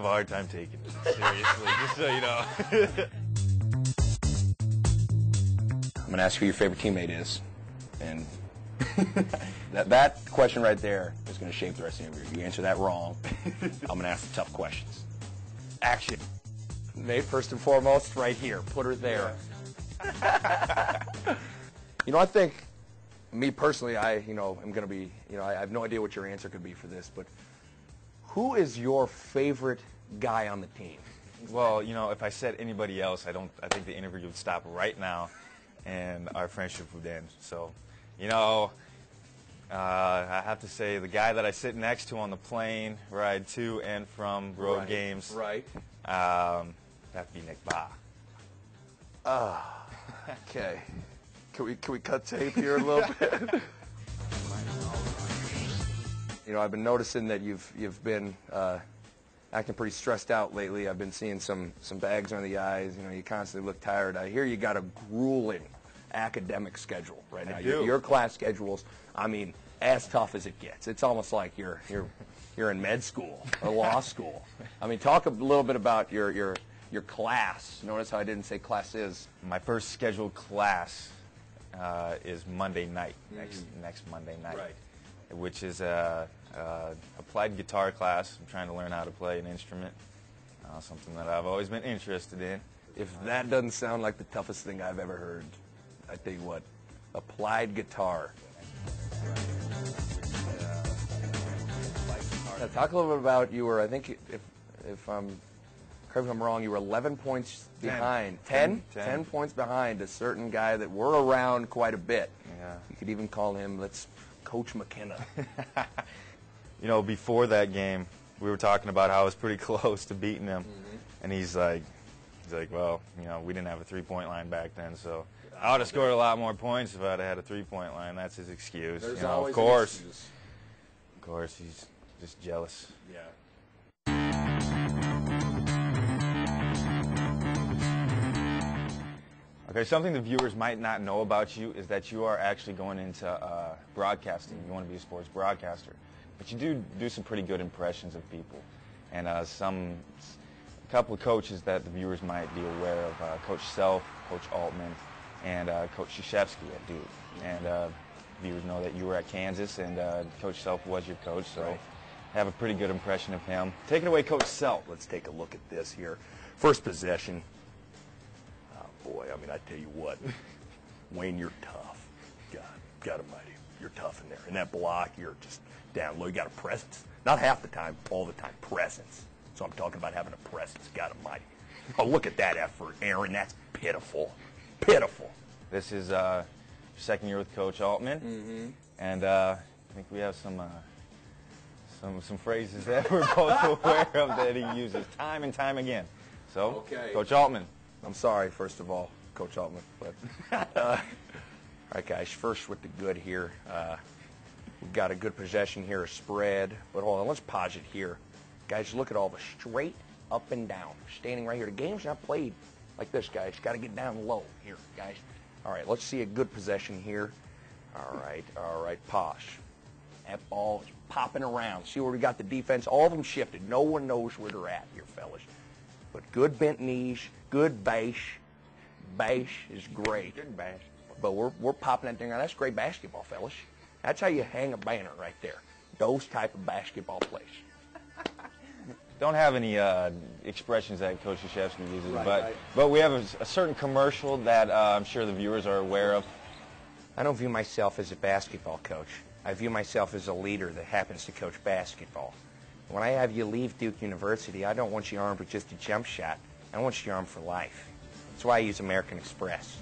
a hard time taking it seriously, just so you know. I'm going to ask who your favorite teammate is. And that question right there is going to shape the rest of the interview. You answer that wrong, I'm going to ask the tough questions. Action. Nate, first and foremost, right here. Put her there. You know, I think, me personally, I'm going to be, I have no idea what your answer could be for this, but who is your favorite guy on the team? Well, if I said anybody else, I think the interview would stop right now, and our friendship would end. So, I have to say the guy that I sit next to on the plane ride to and from road games. Right. That'd be Nick Bahe. Okay. Can we cut tape here a little bit? I've been noticing that you've been acting pretty stressed out lately. I've been seeing some bags under the eyes. You constantly look tired. I hear you got a grueling academic schedule right now. I do. Your class schedules, as tough as it gets. It's almost like you're in med school or law school. Talk a little bit about your class. Notice how I didn't say classes. My first scheduled class is Monday night, next Monday night, right. Which is applied guitar class. I'm trying to learn how to play an instrument, something that I've always been interested in. If that doesn't sound like the toughest thing I've ever heard, I tell you what, applied guitar. Now, talk a little bit about you were, I think, if I'm correct me if I'm wrong, you were 11 points behind. 10 points behind a certain guy that we're around quite a bit. Yeah. You could even call him, Coach McKenna. Before that game, we were talking about how I was pretty close to beating him, and he's like, well, we didn't have a three-point line back then, so I would have scored a lot more points if I'd had a three-point line. That's his excuse. There's always of course. Of course, he's just jealous. Yeah. Okay, something the viewers might not know about you is that you are actually going into broadcasting. You want to be a sports broadcaster. But you do some pretty good impressions of people. And a couple of coaches that the viewers might be aware of, Coach Self, Coach Altman, and Coach Krzyzewski at Duke. And viewers know that you were at Kansas, and Coach Self was your coach, so right. I have a pretty good impression of him. Take it away, Coach Self. Let's take a look at this here. First possession. Oh, boy, I tell you what, Wayne, you're tough. God almighty, you're tough in there. In that block, you're just down low. You got a presence. Not half the time, all the time, presence. So I'm talking about having a presence. God almighty. Oh, look at that effort, Aaron. That's pitiful. Pitiful. This is your second year with Coach Altman, and I think we have some phrases that we're both aware of that he uses time and time again. So, okay. Coach Altman. I'm sorry, first of all, Coach Altman. But all right, guys, first with the good here. We've got a good possession here, a spread. But hold on, let's pause it here. Guys, look at all the straight up and down. Standing right here. The game's not played like this, guys. Got to get down low here, guys. All right, let's see a good possession here. All right, Posh. That ball is popping around. See where we got the defense? All of them shifted. No one knows where they're at here, fellas. But good bent knees, good bash. Bash is great. Good bash. But we're popping that thing around. That's great basketball, fellas. That's how you hang a banner right there. Those type of basketball plays. Don't have any expressions that Coach Krzyzewski uses, Right. but we have a certain commercial that I'm sure the viewers are aware of. I don't view myself as a basketball coach. I view myself as a leader that happens to coach basketball. When I have you leave Duke University, I don't want you armed with just a jump shot. I want you armed for life. That's why I use American Express.